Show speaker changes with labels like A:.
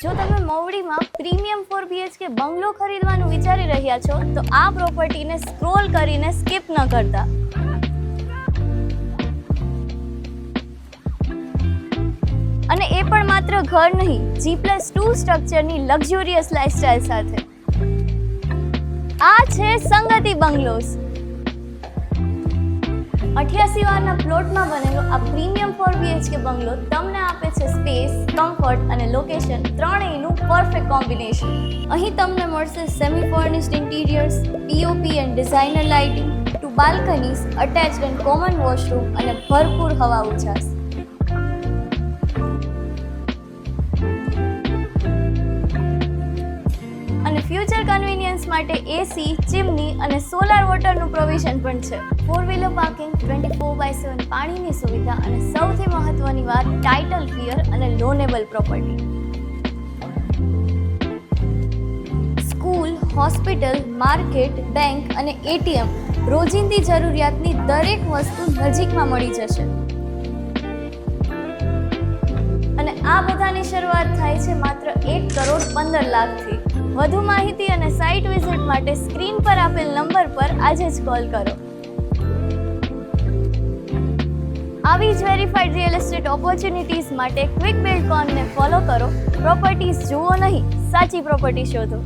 A: જો તમે મવડીમાં premium 4 BHK બંગલો ખરીદવાનું વિચારી રહ્યા છો તો આ પ્રોપર્ટીને સ્ક્રોલ કરીને સ્કીપ ન કરતા. અને એ પણ માત્ર ઘર નહીં, G+2 સ્ટ્રક્ચરની લક્ઝુરિયસ લાઇફસ્ટાઇલ સાથે. આ છે સંગતિ બંગલોઝ. 88 વારના પ્લોટમાં બનેલો આ પ્રીમિયમ 4 BHK બંગલો તમને આપે છે સ્પેસ, કમ્ફર્ટ અને લોકેશન ત્રણેયનું પરફેક્ટ કોમ્બિનેશન. અહીં તમને મળશે semi furnished interiors, POP and designer lighting, 2 balconies, attached and common washroom અને ભરપૂર હવા ઉજાસ. અને ફ્યુચર કન્વીનિયન્સ માટે AC, ચીમની અને સોલાર વોટરનું પ્રોવિઝન પણ છે. 4-વ્હીલર પાર્કિંગ, 24/7 પાણીની સુવિધા અને સૌથી મહત્વની વાત ટાઇટલ ક્લિયર અને loanable property. School, hospital, market, bank અને ATM રોજિંદી જરૂરિયાતની દરેક વસ્તુ નજીકમાં મળી જશે. અને આ બધાની શરૂઆત થાય છે માત્ર 1,15,00,000થી. વધુ માહિતી અને સાઇટ વિઝિટ માટે સ્ક્રીન પર આપેલ નંબર પર આજે જ કોલ કરો. આવી જ વેરીફાઈડ રિયલ એસ્ટેટ ઓપોર્ચ્યુનિટીઝ માટે ક્વિક બિલ્ડ કોનને ફોલો કરો. પ્રોપર્ટીઝ જુઓ નહીં, સાચી પ્રોપર્ટી શોધો.